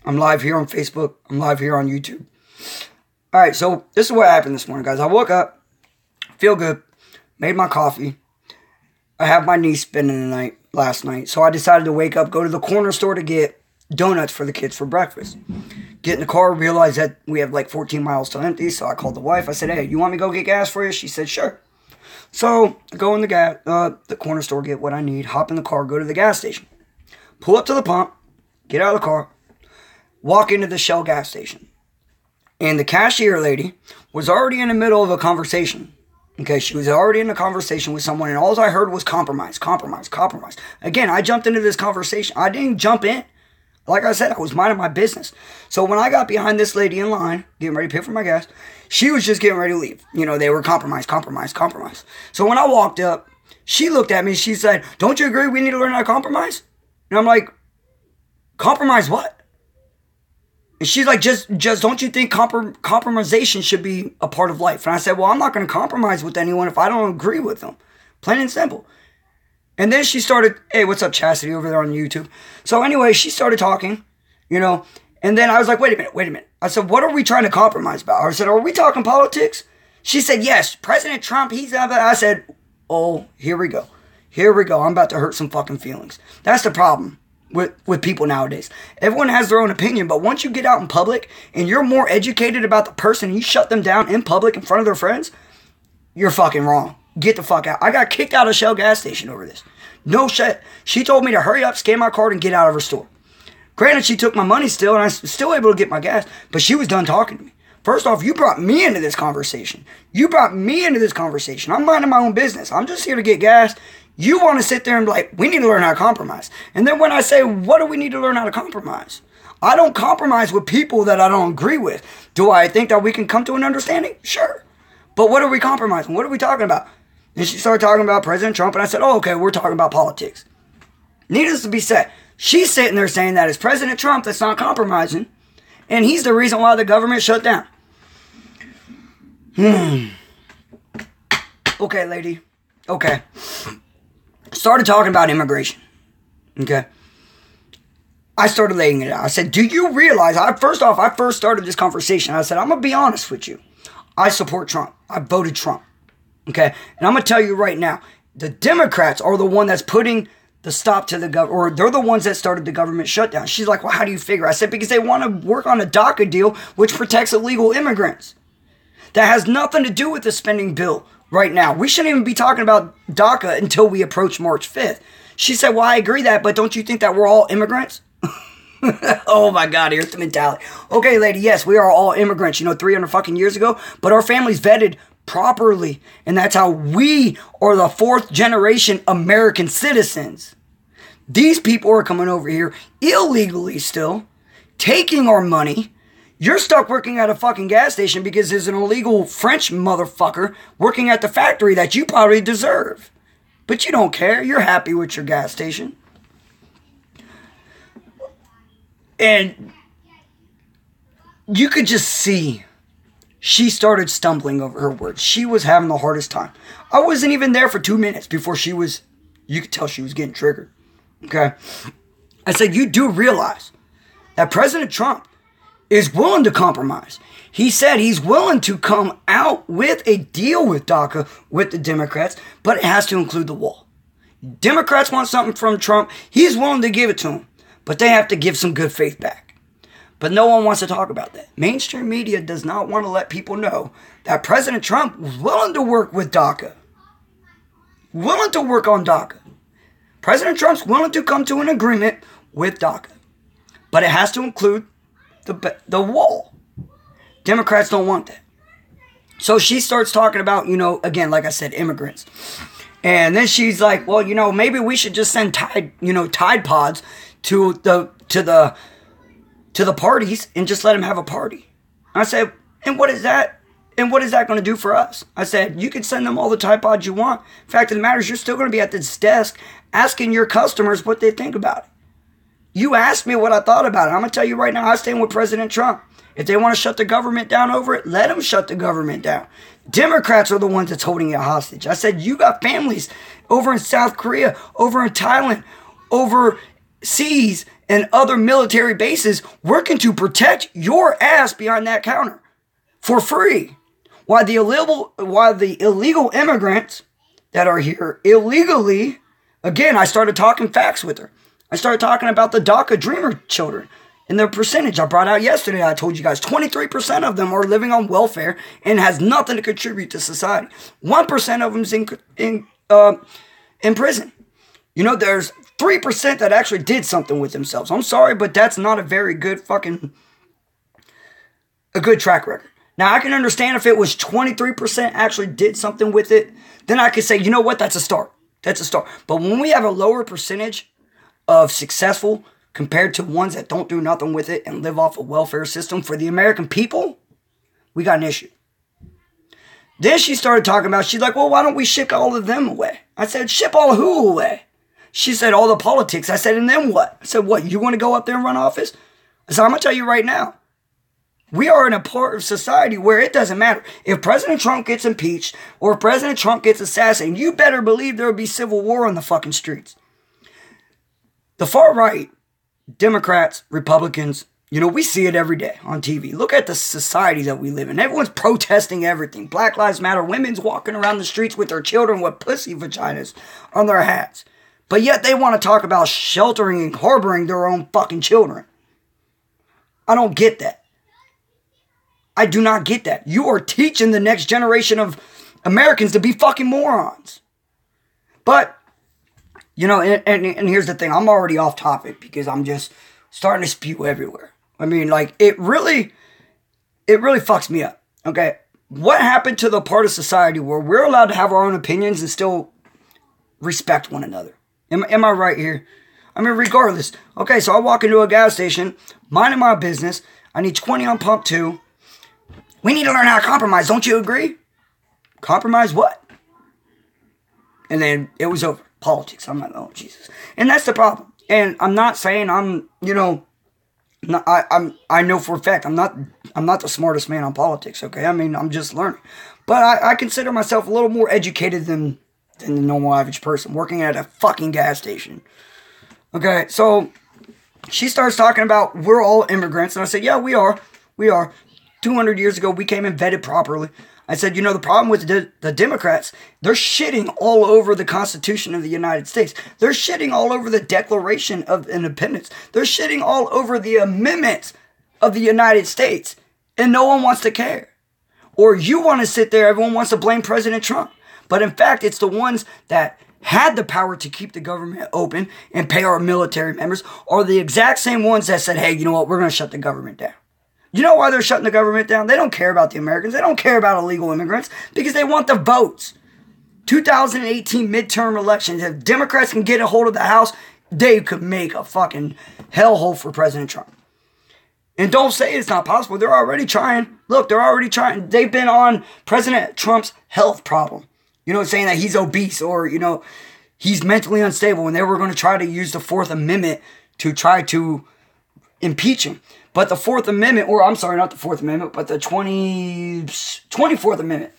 I'm live here on Facebook. I'm live here on YouTube. All right, so this is what happened this morning, guys. I woke up, feel good, made my coffee. I have my knee spinning last night, so I decided to wake up, go to the corner store to get donuts for the kids for breakfast. Get in the car, realize that we have like 14 miles till empty, so I called the wife. I said, hey, you want me to go get gas for you? She said, sure. So I go in the corner store, get what I need, hop in the car, go to the gas station. Pull up to the pump, get out of the car, walk into the Shell gas station. And the cashier lady was already in the middle of a conversation. Okay, she was already in a conversation with someone, and all I heard was compromise. Again, I jumped into this conversation. I didn't jump in. Like I said, I was minding my business. So when I got behind this lady in line, getting ready to pay for my gas, she was just getting ready to leave. You know, they were compromise. So when I walked up, she looked at me, she said, don't you agree we need to learn how to compromise? And I'm like, compromise what? And she's like, just don't you think compromisation should be a part of life? And I said, well, I'm not going to compromise with anyone if I don't agree with them. Plain and simple. And then she started, hey, what's up, Chastity, over there on YouTube? So anyway, she started talking, you know, and then I was like, wait a minute. I said, what are we trying to compromise about? I said, are we talking politics? She said, yes, President Trump, I said, oh, here we go. I'm about to hurt some fucking feelings. That's the problem with people nowadays. Everyone has their own opinion, but once you get out in public and you're more educated about the person, you shut them down in public in front of their friends, you're fucking wrong. Get the fuck out. I got kicked out of Shell gas station over this. No shit. She told me to hurry up, scan my card, and get out of her store. Granted, she took my money still, and I was still able to get my gas, but she was done talking to me. First off, you brought me into this conversation. I'm minding my own business. I'm just here to get gas. You want to sit there and be like, we need to learn how to compromise. And then when I say, what do we need to learn how to compromise? I don't compromise with people that I don't agree with. Do I think that we can come to an understanding? Sure. But what are we compromising? What are we talking about? And she started talking about President Trump, and I said, oh, okay, we're talking about politics. Needless to be said, she's sitting there saying that it's President Trump that's not compromising, and he's the reason why the government shut down. Okay, lady. Okay. Started talking about immigration. Okay. I started laying it out. I said, do you realize, I first started this conversation. I said, I'm going to be honest with you. I support Trump. I voted Trump. Okay. And I'm going to tell you right now, the Democrats are the one that's putting the stop to the government, or they're the ones that started the government shutdown. She's like, well, how do you figure? I said, because they want to work on a DACA deal, which protects illegal immigrants. That has nothing to do with the spending bill right now. We shouldn't even be talking about DACA until we approach March 5th. She said, well, I agree that, but don't you think that we're all immigrants? Oh my God, here's the mentality. Okay, lady, yes, we are all immigrants, 300 fucking years ago, but our families vetted properly, and that's how we are the fourth generation American citizens. These people are coming over here illegally still, taking our money. You're stuck working at a fucking gas station because there's an illegal French motherfucker working at the factory that you probably deserve. But you don't care. You're happy with your gas station. And you could just see she started stumbling over her words. She was having the hardest time. I wasn't even there for 2 minutes before you could tell she was getting triggered. Okay? I said, you do realize that President Trump is willing to compromise. He said he's willing to come out with a deal with DACA with the Democrats, but it has to include the wall. Democrats want something from Trump. He's willing to give it to them, but they have to give some good faith back. But no one wants to talk about that. Mainstream media does not want to let people know that President Trump was willing to work with DACA. Willing to work on DACA. President Trump's willing to come to an agreement with DACA. But it has to include the wall. Democrats don't want that. So she starts talking about, again, like I said, immigrants. And then she's like, well, maybe we should just send Tide Pods to the parties and just let them have a party. I said, and what is that? And what is that going to do for us? I said, you can send them all the Tide Pods you want. Fact of the matter is, you're still going to be at this desk asking your customers what they think about it. You asked me what I thought about it. I'm going to tell you right now, I stand with President Trump. If they want to shut the government down over it, let them shut the government down. Democrats are the ones that's holding it hostage. I said, you got families over in South Korea, over in Thailand, overseas, and other military bases working to protect your ass behind that counter for free. While the illegal immigrants that are here illegally, again, I started talking facts with her. I started talking about the DACA Dreamer children and their percentage I brought out yesterday. I told you guys 23% of them are living on welfare and has nothing to contribute to society. 1% of them is in prison. You know, there's 3% that actually did something with themselves. I'm sorry, but that's not a very good a good track record. Now, I can understand if it was 23% actually did something with it, then I could say, you know what, that's a start. That's a start. But when we have a lower percentage of successful compared to ones that don't do nothing with it and live off a welfare system for the American people, we got an issue. Then she started talking about, she's like, well, why don't we ship all of them away? I said, ship all who away? She said, all the politics. I said, and then what? I said, what, you want to go up there and run office? I said, I'm going to tell you right now. We are in a part of society where it doesn't matter. If President Trump gets impeached or if President Trump gets assassinated, you better believe there will be civil war on the fucking streets. The far right, Democrats, Republicans, you know, we see it every day on TV. Look at the society that we live in. Everyone's protesting everything. Black Lives Matter. Women's walking around the streets with their children with pussy vaginas on their hats. But yet they want to talk about sheltering and harboring their own fucking children. I don't get that. I do not get that. You are teaching the next generation of Americans to be fucking morons. But, you know, and here's the thing. I'm already off topic because I'm just starting to spew everywhere. I mean, like, it really fucks me up. Okay? What happened to the part of society where we're allowed to have our own opinions and still respect one another? Am I right here? I mean, regardless. Okay, so I walk into a gas station, minding my business. I need 20 on pump 2. We need to learn how to compromise. Don't you agree? Compromise what? And then it was over. Politics. I'm like, oh, Jesus. And that's the problem. And I'm not saying I'm, you know, I know for a fact I'm not the smartest man on politics, okay? I mean, I'm just learning. But I consider myself a little more educated than the normal average person working at a fucking gas station. Okay, so she starts talking about we're all immigrants. And I said, yeah, we are. We are. 200 years ago, we came and vetted properly. I said, you know, the problem with the Democrats, they're shitting all over the Constitution of the United States. They're shitting all over the Declaration of Independence. They're shitting all over the amendments of the United States. And no one wants to care. Or you want to sit there, everyone wants to blame President Trump. But in fact, it's the ones that had the power to keep the government open and pay our military members are the exact same ones that said, hey, you know what, we're going to shut the government down. You know why they're shutting the government down? They don't care about the Americans. They don't care about illegal immigrants because they want the votes. 2018 midterm elections, if Democrats can get a hold of the House, they could make a fucking hellhole for President Trump. And don't say it's not possible. They're already trying. Look, they're already trying. They've been on President Trump's health problem. You know, saying that he's obese or, you know, he's mentally unstable. And they were going to try to use the 4th Amendment to try to impeach him. But the 4th Amendment, or I'm sorry, not the 4th Amendment, but the 24th Amendment.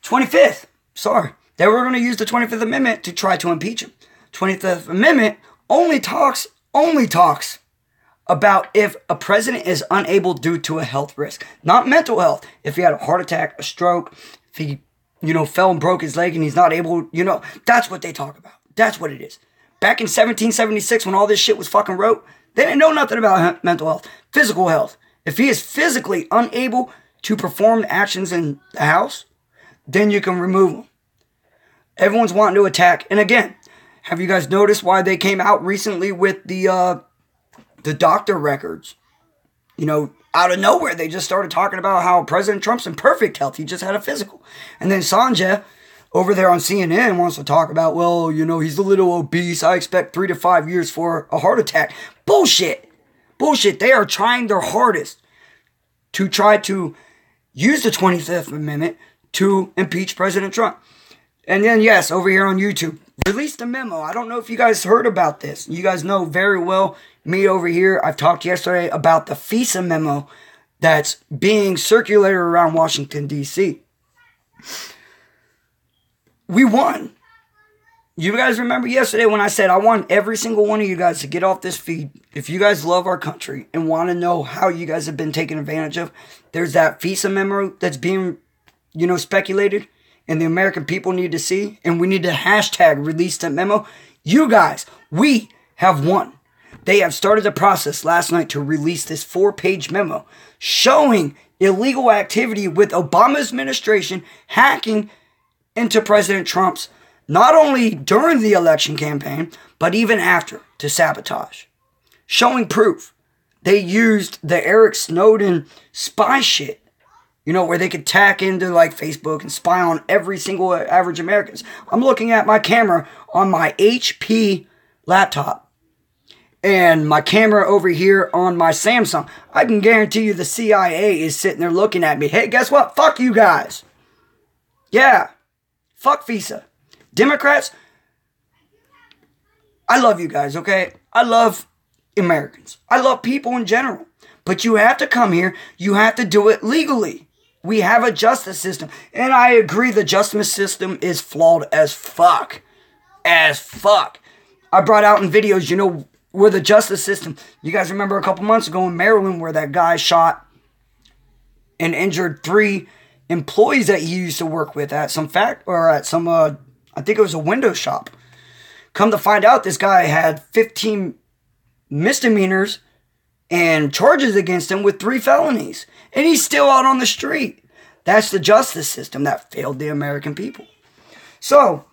25th, sorry. They were going to use the 25th Amendment to try to impeach him. 25th Amendment only talks about if a president is unable due to a health risk. Not mental health. If he had a heart attack, a stroke, if he, you know, fell and broke his leg and he's not able, you know, that's what they talk about. That's what it is. Back in 1776 when all this shit was fucking wrote, they didn't know nothing about mental health, physical health. If he is physically unable to perform actions in the house, then you can remove him. Everyone's wanting to attack. And again, have you guys noticed why they came out recently with the doctor records? You know, out of nowhere, they just started talking about how President Trump's in perfect health. He just had a physical. And then Sanjay over there on CNN wants to talk about, well, you know, he's a little obese. I expect 3 to 5 years for a heart attack. Bullshit. Bullshit. They are trying their hardest to try to use the 25th Amendment to impeach President Trump. And then, yes, over here on YouTube, released a memo. I don't know if you guys heard about this. You guys know very well me over here. I've talked yesterday about the FISA memo that's being circulated around Washington, D.C. We won. You guys remember yesterday when I said I want every single one of you guys to get off this feed. If you guys love our country and want to know how you guys have been taken advantage of, there's that FISA memo that's being, speculated, and the American people need to see, and we need to hashtag release that memo. You guys, we have won. They have started the process last night to release this 4-page memo showing illegal activity with Obama's administration hacking into President Trump's, not only during the election campaign, but even after, to sabotage. Showing proof. They used the Eric Snowden spy shit, where they could tack into like Facebook and spy on every single average Americans. I'm looking at my camera on my HP laptop and my camera over here on my Samsung. I can guarantee you the CIA is sitting there looking at me. Hey, guess what? Fuck you guys. Yeah. Fuck FISA. Democrats, I love you guys, okay? I love Americans. I love people in general. But you have to come here. You have to do it legally. We have a justice system. And I agree the justice system is flawed as fuck. As fuck. I brought out in videos, where the justice system, you guys remember a couple months ago in Maryland where that guy shot and injured 3 employees that he used to work with at some I think it was a window shop. Come to find out, this guy had 15 misdemeanors and charges against him with 3 felonies. And he's still out on the street. That's the justice system that failed the American people. So,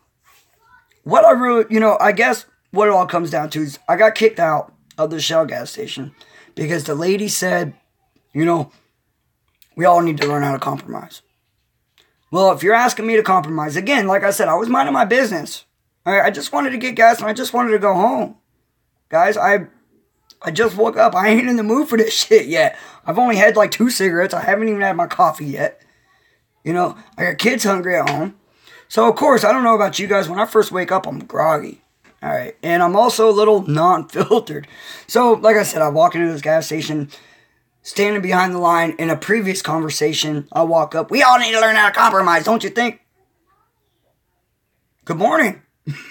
what I really, I guess what it all comes down to is I got kicked out of the Shell gas station because the lady said, we all need to learn how to compromise. Well, if you're asking me to compromise, again, like I said, I was minding my business. I just wanted to get gas and I just wanted to go home. Guys, I just woke up. I ain't in the mood for this shit yet. I've only had like 2 cigarettes. I haven't even had my coffee yet. I got kids hungry at home. So, of course, I don't know about you guys. When I first wake up, I'm groggy. All right. And I'm also a little non-filtered. So, like I said, I walk into this gas station, standing behind the line. In a previous conversation, I walk up. We all need to learn how to compromise, don't you think? Good morning.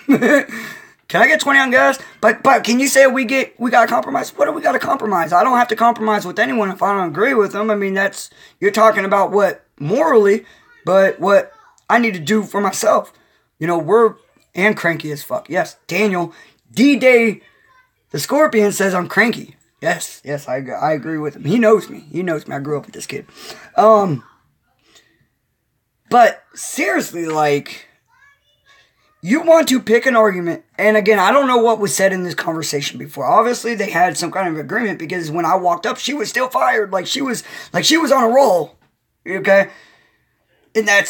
Can I get 20 on gas? But can you say we got to compromise? What do we got to compromise? I don't have to compromise with anyone if I don't agree with them. I mean, you're talking about what morally, but what I need to do for myself. And cranky as fuck. Yes, Daniel, D-Day, the Scorpion says I'm cranky. Yes, I agree with him. He knows me. I grew up with this kid. But seriously, you want to pick an argument. And again, I don't know what was said in this conversation before. Obviously, they had some kind of agreement because when I walked up, she was still fired. She was on a roll. Okay? And I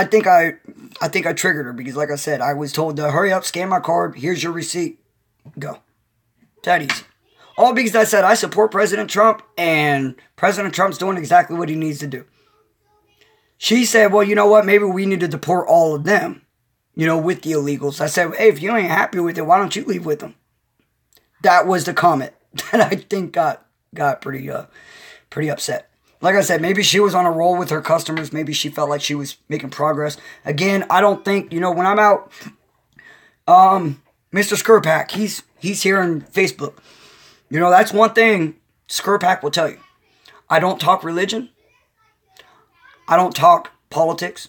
think I triggered her because, like I said, I was told to hurry up, scan my card, here's your receipt, go. That easy. All because I said I support President Trump, and President Trump's doing exactly what he needs to do. She said, well, you know what, maybe we need to deport all of them, with the illegals. I said, hey, if you ain't happy with it, why don't you leave with them? That was the comment that I think got pretty upset. Like I said, maybe she was on a roll with her customers. Maybe she felt like she was making progress. Again, I don't think, when I'm out, Mr. Skirpack, he's here on Facebook. That's one thing Skirpack will tell you. I don't talk religion. I don't talk politics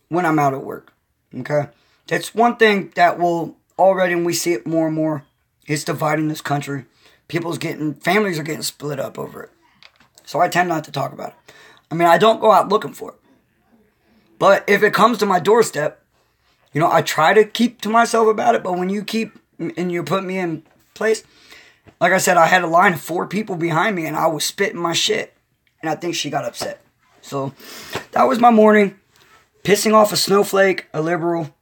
when I'm out at work. Okay? That's one thing that will already, and we see it more and more, it's dividing this country. Families are getting split up over it. So I tend not to talk about it. I mean, I don't go out looking for it. But if it comes to my doorstep, I try to keep to myself about it. But when you keep and you put me in place, like I said, I had a line of 4 people behind me and I was spitting my shit. And I think she got upset. So that was my morning. Pissing off a snowflake, a liberal.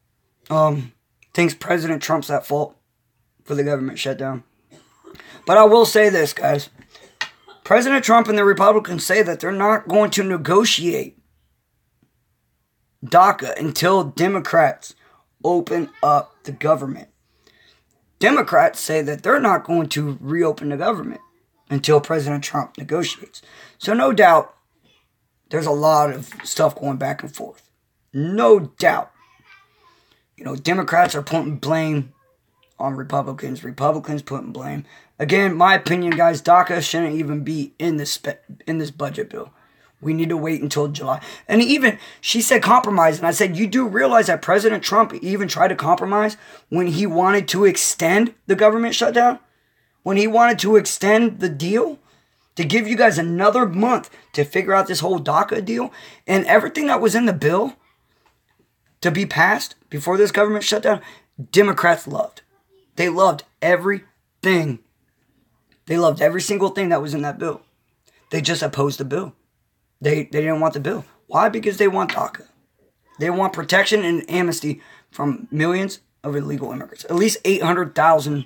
Thinks President Trump's at fault for the government shutdown. But I will say this, guys. President Trump and the Republicans say that they're not going to negotiate DACA until Democrats open up the government. Democrats say that they're not going to reopen the government until President Trump negotiates. So no doubt, there's a lot of stuff going back and forth. No doubt. You know, Democrats are putting blame on Republicans. Republicans putting blame. Again, my opinion, guys, DACA shouldn't even be in this budget bill. We need to wait until July. And even, she said compromise. And I said, you do realize that President Trump even tried to compromise when he wanted to extend the government shutdown? When he wanted to extend the deal? To give you guys another month to figure out this whole DACA deal? And everything that was in the bill to be passed before this government shutdown, Democrats loved. They loved everything. They loved every single thing that was in that bill. They just opposed the bill. They didn't want the bill. Why? Because they want DACA. They want protection and amnesty from millions of illegal immigrants. At least 800,000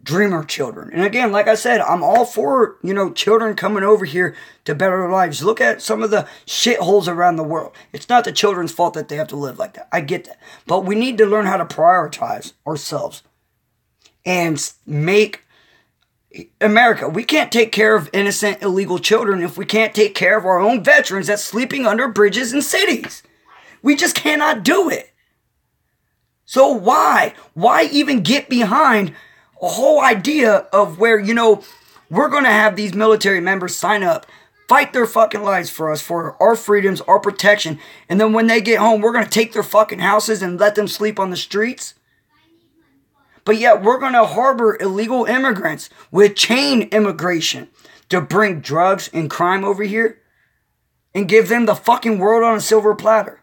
dreamer children. And again, like I said, I'm all for, you know, children coming over here to better their lives. Look at some of the shitholes around the world. It's not the children's fault that they have to live like that. I get that. But we need to learn how to prioritize ourselves and make America. We can't take care of innocent illegal children if we can't take care of our own veterans that's sleeping under bridges in cities. We just cannot do it. So why even get behind a whole idea of where, you know, we're going to have these military members sign up, fight their fucking lives for us, for our freedoms, our protection, and then when they get home, we're going to take their fucking houses and let them sleep on the streets? But yet we're going to harbor illegal immigrants with chain immigration to bring drugs and crime over here and give them the fucking world on a silver platter.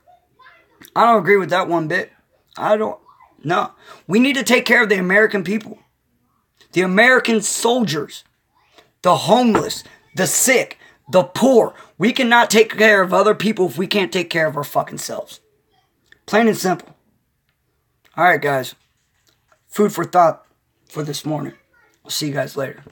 I don't agree with that one bit. No. We need to take care of the American people. The American soldiers. The homeless. The sick. The poor. We cannot take care of other people if we can't take care of our fucking selves. Plain and simple. Alright, guys. Food for thought for this morning. I'll see you guys later.